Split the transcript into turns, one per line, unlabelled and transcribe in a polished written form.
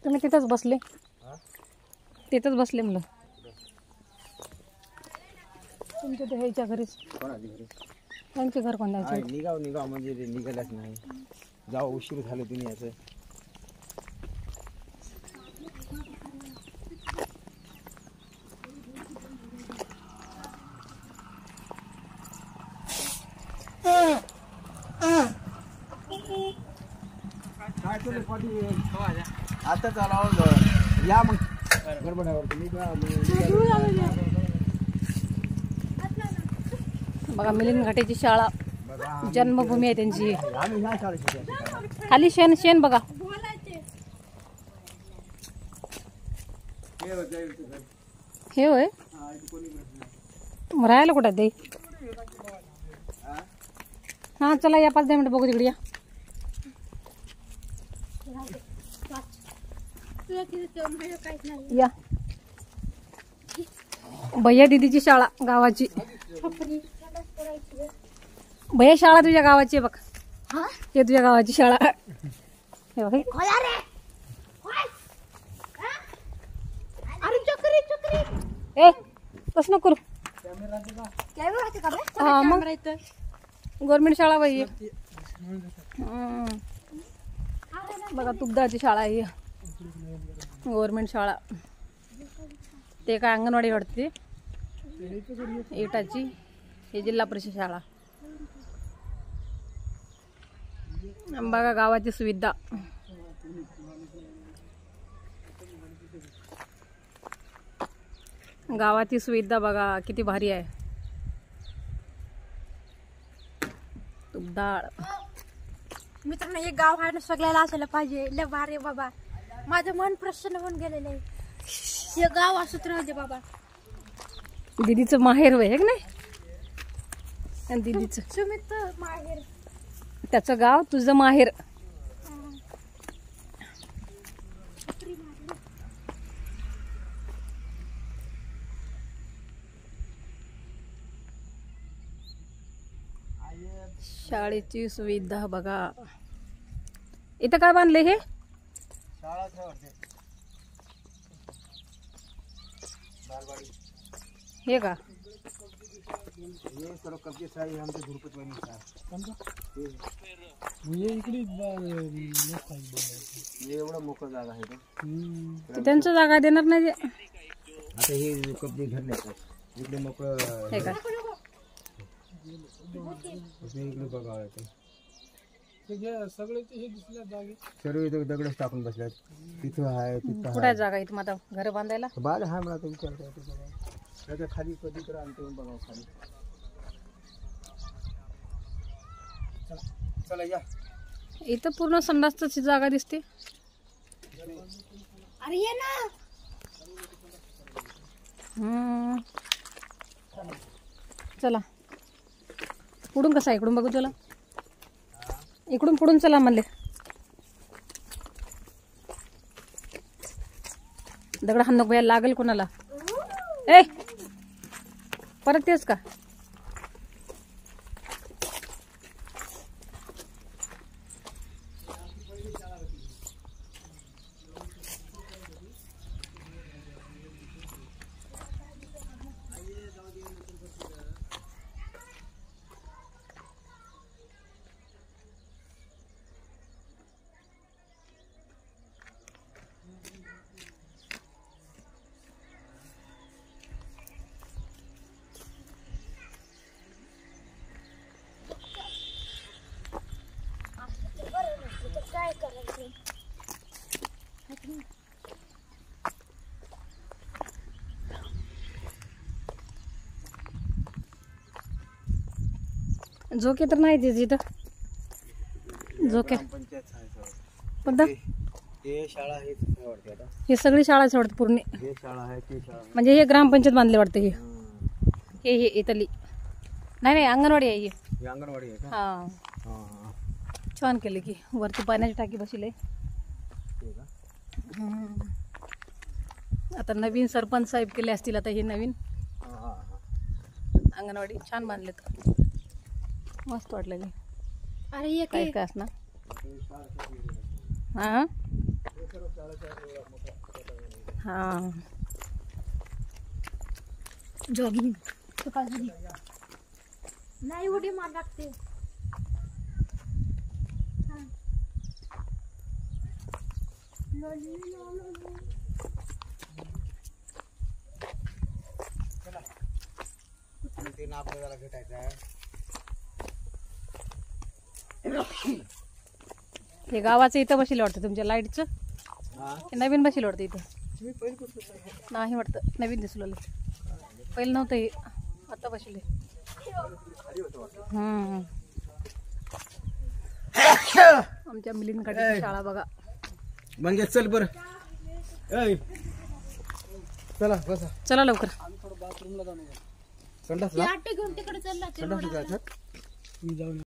तुम्ही तिथंच बसले, तिथंच बसले म्हणलं. तुमच्या ते ह्याच्या घरीच. त्यांचे घर कोणाचे?
निघाव म्हणजे निघाल्याच नाही. जाऊ उशीर झालं तुम्ही याचं. आता चालाव या मग गडबडावर तुम्ही
बघा. मिलिंद घाटेची शाळा, जन्मभूमी आहे त्यांची. खाली शेण शेण बघा. हे होय, राहायला कुठं ते? हा चला या 5-10 मिनिट बघू तिकडे. या भैया दीदीची शाळा गावाची. भैया शाळा तुझ्या गावाची आहे बघ. हे तुझ्या गावाची शाळा. ए तस नको करू. हा मग गव्हर्नमेंट शाळा बाई बघा. तुगदाची शाळा आहे गव्हर्नमेंट शाळा. ते काय अंगणवाडी वाटते इटाची. हे जिल्हा परिषद शाळा. बघा गावाची सुविधा. गावाची सुविधा बघा किती भारी आहे. तुगदाळ
मित्रांनो, हे गाव आहे ना, सगळ्याला असायला पाहिजे. लय भारी बाबा. माझं मन प्रसन्न होऊन गेलेलं आहे. हे गाव असत राहू दे बाबा.
दीदीचं माहेर होय की नाही? दीदीचं
सुमित माहेर,
त्याचं गाव, तुझं माहेर. शाळेची सुविधा बघा. इथं काय बांधले हे? हे का?
एवढं मोकळं जागा आहे
त्यांचं जागा देणार नाही.
आता हे कब्जे घरले इकडे मोकळं
हे का?
इकडे बघा सर्व इथं दगडच टाकून बसल्यात. तिथं आहे, तिथं
कुठे जागा इथं आता घर बांधायला?
बाद आहे मला तर विचार करतो बघा. त्याच्या खाली कधी तर आणतो बघा खाली. चला या.
इथं पूर्ण संडासची जागा दिसते.
अरे ये ना.
चला पुढून कसा? इकडून बघू. चला इकडून पुढून चला म्हणले. दगड हाण नको यायला लागेल कोणाला. ए परत तेच का?
काय करायचं?
झोके तर नाही तिथं. झोके कोणतं?
हे शाळा आहे वाटते. आता
हे सगळी शाळाच वाटते पूर्ण.
हे शाळा आहे, ती शाळा
म्हणजे हे ग्रामपंचायत बांधले वाटते. हे हे इथली नाही अंगणवाडी आहे.
ही अंगणवाडी आहे का?
हा छान केले की वरती पाण्याची टाकी बसले. आता नवीन सरपंच साहेब केले असतील. आता हे नवीन अंगणवाडी छान बांधलेत. मस्त वाटलं.
अरे ये
काय काय असणार हा हा
जॉगिंग सकाळची नाही उडी मार लागते.
ते ना आपल्याला भेटायचं आहे.
हे गावाचं इथं बसले वाटतं तुमच्या लाईटचं.
हा
हे नवीन बसले वाटतं इथं.
मी पहिले कुठं
नाही वाटतं नवीन दिसलं. पहिलं नव्हतं हे, आता बसले. आमच्या मुलींकडे शाळा बघा.
म्हणजे चल बरं. ऐ चला बसा.
चला लवकर.
संडासला
घेऊन तिकडे चालला
संडासला जायचं. मी जाऊन